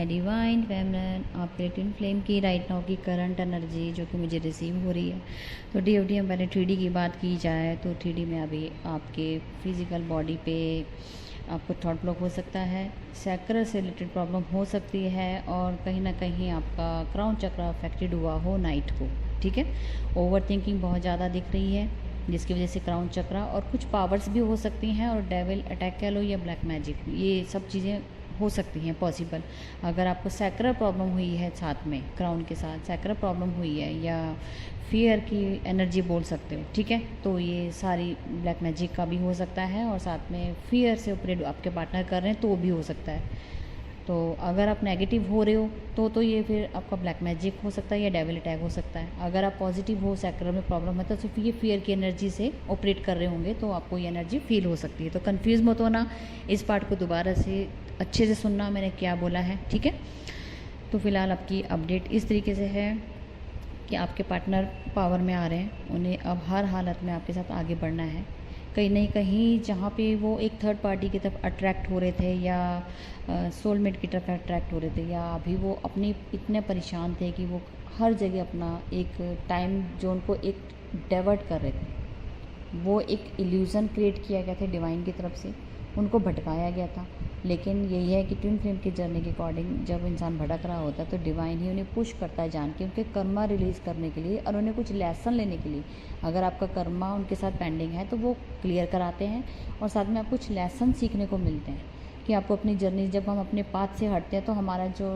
Divine feminine आपके twin flame की right now की करंट एनर्जी जो कि मुझे रिसीव हो रही है। तो DFT में पहले 3D की बात की जाए तो 3D में अभी आपके फिज़िकल बॉडी पे आपको थॉट ब्लॉक हो सकता है, सैक्रल से रिलेटेड प्रॉब्लम हो सकती है और कहीं ना कहीं आपका क्राउन चक्र अफेक्टेड हुआ हो नाइट को। ठीक है, ओवर थिंकिंग बहुत ज़्यादा दिख रही है जिसकी वजह से क्राउन चक्र और कुछ पावर्स भी हो सकती हैं और डेविल अटैक कह लो या ब्लैक मैजिक, ये सब चीज़ें हो सकती हैं पॉसिबल। अगर आपको सैक्रल प्रॉब्लम हुई है साथ में क्राउन के साथ सैक्रल प्रॉब्लम हुई है या फियर की एनर्जी बोल सकते हो, ठीक है, तो ये सारी ब्लैक मैजिक का भी हो सकता है और साथ में फियर से ऑपरेट आपके पार्टनर कर रहे हैं तो भी हो सकता है। तो अगर आप नेगेटिव हो रहे हो तो ये फिर आपका ब्लैक मैजिक हो सकता है या डेविल अटैक हो सकता है। अगर आप पॉजिटिव हो सैक्रल में प्रॉब्लम है तो सिर्फ ये फियर की एनर्जी से ऑपरेट कर रहे होंगे तो आपको ये एनर्जी फील हो सकती है। तो कंफ्यूज मत होना, इस पार्ट को दोबारा से अच्छे से सुनना मैंने क्या बोला है, ठीक है। तो फिलहाल आपकी अपडेट इस तरीके से है कि आपके पार्टनर पावर में आ रहे हैं, उन्हें अब हर हालत में आपके साथ आगे बढ़ना है। कहीं नहीं कहीं जहाँ पे वो एक थर्ड पार्टी की तरफ अट्रैक्ट हो रहे थे या सोलमेट की तरफ अट्रैक्ट हो रहे थे या अभी वो अपनी इतने परेशान थे कि वो हर जगह अपना एक टाइम जोन को एक डाइवर्ट कर रहे थे, वो एक इल्यूज़न क्रिएट किया गया था डिवाइन की तरफ से, उनको भटकाया गया था। लेकिन यही है कि ट्विन फ्लेम की जर्नी के अकॉर्डिंग जब इंसान भटक रहा होता है तो डिवाइन ही उन्हें पुश करता है जान के उनके कर्मा रिलीज़ करने के लिए और उन्हें कुछ लेसन लेने के लिए। अगर आपका कर्मा उनके साथ पेंडिंग है तो वो क्लियर कराते हैं और साथ में आप कुछ लेसन सीखने को मिलते हैं कि आपको अपनी जर्नी, जब हम अपने पाथ से हटते हैं तो हमारा जो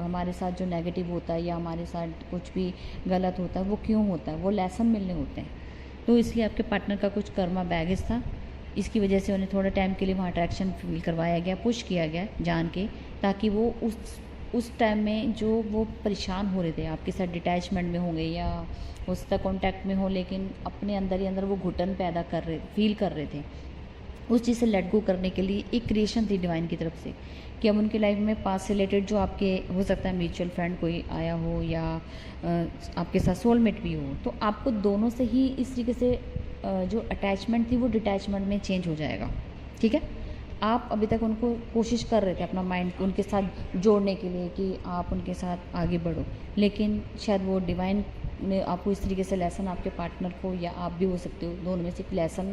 हमारे साथ जो नेगेटिव होता है या हमारे साथ कुछ भी गलत होता है वो क्यों होता है, वो लेसन मिलने होते हैं। तो इसलिए आपके पार्टनर का कुछ कर्मा बैगेज था, इसकी वजह से उन्हें थोड़ा टाइम के लिए वहाँ अट्रैक्शन फील करवाया गया, पुश किया गया जान के, ताकि वो उस टाइम में जो वो परेशान हो रहे थे आपके साथ डिटैचमेंट में होंगे या उस तक कॉन्टैक्ट में हो लेकिन अपने अंदर ही अंदर वो घुटन पैदा फील कर रहे थे, उस चीज़ से लेट गो करने के लिए एक क्रिएशन थी डिवाइन की तरफ से कि अब उनकी लाइफ में पास से रिलेटेड जो आपके हो सकता है म्यूचुअल फ्रेंड कोई आया हो या आपके साथ सोलमेट भी हो, तो आपको दोनों से ही इस तरीके से जो अटैचमेंट थी वो डिटैचमेंट में चेंज हो जाएगा। ठीक है, आप अभी तक उनको कोशिश कर रहे थे अपना माइंड उनके साथ जोड़ने के लिए कि आप उनके साथ आगे बढ़ो, लेकिन शायद वो डिवाइन ने आपको इस तरीके से लेसन आपके पार्टनर को या आप भी हो सकते हो दोनों में से एक लेसन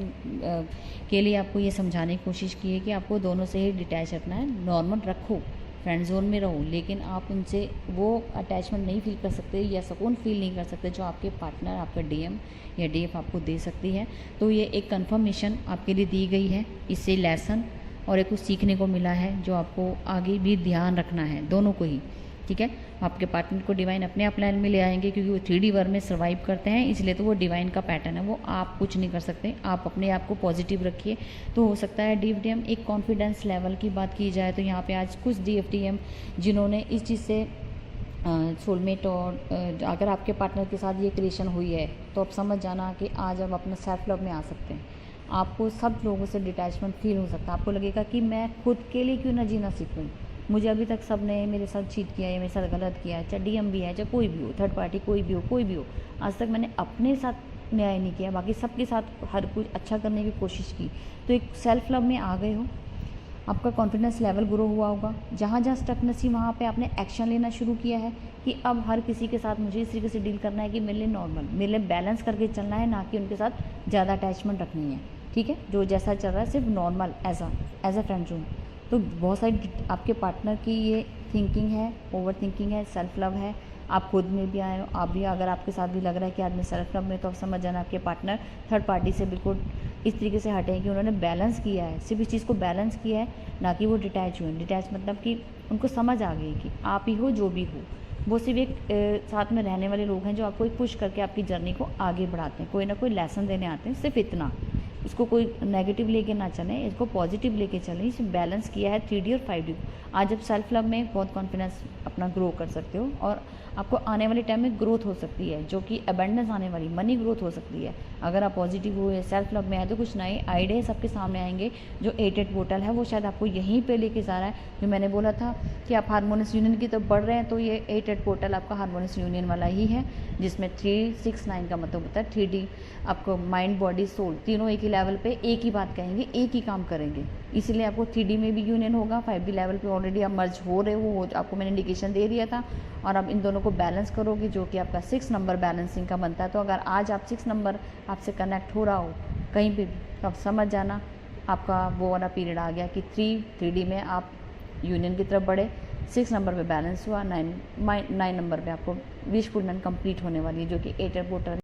के लिए आपको ये समझाने की कोशिश की है कि आपको दोनों से ही डिटैच रखना है, नॉर्मल रखो, फ्रेंड जोन में रहो, लेकिन आप उनसे वो अटैचमेंट नहीं फील कर सकते या सुकून फील नहीं कर सकते जो आपके पार्टनर आपका DM या DF आपको दे सकती है। तो ये एक कंफर्मेशन आपके लिए दी गई है, इससे लेसन और एक कुछ सीखने को मिला है जो आपको आगे भी ध्यान रखना है दोनों को ही। ठीक है, आपके पार्टनर को डिवाइन अपने आप लाइन में ले आएंगे क्योंकि वो 3D वर्ल्ड में सर्वाइव करते हैं, इसलिए तो वो डिवाइन का पैटर्न है, वो आप कुछ नहीं कर सकते। आप अपने आप को पॉजिटिव रखिए तो हो सकता है DFTM एक कॉन्फिडेंस लेवल की बात की जाए तो यहाँ पे आज कुछ DFTM जिन्होंने इस चीज़ से सोलमेट और अगर आपके पार्टनर के साथ ये क्रिएशन हुई है तो आप समझ जाना कि आज आप अपना सेल्फ लव में आ सकते हैं। आपको सब लोगों से डिटैचमेंट फील हो सकता है, आपको लगेगा कि मैं खुद के लिए क्यों ना जीना सीखूँ, मुझे अभी तक सब ने मेरे साथ चीट किया है, मेरे साथ गलत किया है, चाहे DM भी है चाहे कोई भी हो, थर्ड पार्टी कोई भी हो, आज तक मैंने अपने साथ न्याय नहीं किया, बाकी सबके साथ हर कुछ अच्छा करने की कोशिश की। तो एक सेल्फ लव में आ गए हो, आपका कॉन्फिडेंस लेवल ग्रो हुआ होगा, जहाँ जहाँ स्टकनेस थी वहाँ पे आपने एक्शन लेना शुरू किया है कि अब हर किसी के साथ मुझे इस तरीके से डील करना है कि मेरे लिए नॉर्मल, मेरे लिए बैलेंस करके चलना है, ना कि उनके साथ ज़्यादा अटैचमेंट रखनी है। ठीक है, जो जैसा चल रहा है सिर्फ normal as a friend zone. तो बहुत सारी आपके पार्टनर की ये थिंकिंग है, ओवर थिंकिंग है, सेल्फ लव है, आप खुद में भी आए हो, आप भी अगर आपके साथ भी लग रहा है कि आदमी सेल्फ लव में, तो आप समझ जाना आपके पार्टनर थर्ड पार्टी से बिल्कुल इस तरीके से हटे हैं कि उन्होंने बैलेंस किया है, सिर्फ इस चीज़ को बैलेंस किया है, ना कि वो डिटैच हुए। डिटैच मतलब कि उनको समझ आ गई कि आप ही हो जो भी हो, वो सिर्फ एक साथ में रहने वाले लोग हैं जो आपको एक पुश करके आपकी जर्नी को आगे बढ़ाते हैं, कोई ना कोई लेसन देने आते हैं, सिर्फ इतना। इसको कोई नेगेटिव लेके ना चलें, इसको पॉजिटिव लेके चलें। इसे बैलेंस किया है 3D और 5D को। आज आप सेल्फ लव में बहुत कॉन्फिडेंस अपना ग्रो कर सकते हो और आपको आने वाले टाइम में ग्रोथ हो सकती है, जो कि अबेंडेंस आने वाली मनी ग्रोथ हो सकती है। अगर आप पॉजिटिव हो या सेल्फ लव में आए तो कुछ नए आइडिया सबके सामने आएंगे। जो 8-8 पोर्टल है वो शायद आपको यहीं पे लेके जा रहा है। जो मैंने बोला था कि आप हारमोनियस यूनियन की तरफ बढ़ रहे हैं, तो ये 8-8 पोर्टल आपका हारमोनियस यूनियन वाला ही है, जिसमें 3-6-9 का मतलब होता है 3D। आपको माइंड बॉडी सोल तीनों एक ही लेवल पे एक ही बात कहेंगे, एक ही काम करेंगे, इसलिए आपको 3D में भी यूनियन होगा, 5D लेवल पे ऑलरेडी आप मर्ज हो रहे हो आपको मैंने इंडिकेशन दे दिया था। और अब इन दोनों को बैलेंस करोगे जो कि आपका 6 नंबर बैलेंसिंग का बनता है। तो अगर आज आप 6 नंबर आपसे कनेक्ट हो रहा हो कहीं पे भी, तो आप समझ जाना आपका वो वाला पीरियड आ गया कि 3D में आप यूनियन की तरफ बढ़े। 6 नंबर पे बैलेंस हुआ, 9 नंबर पे आपको विश फुलफिलमेंट कंप्लीट होने वाली है जो कि 8 पोर्टर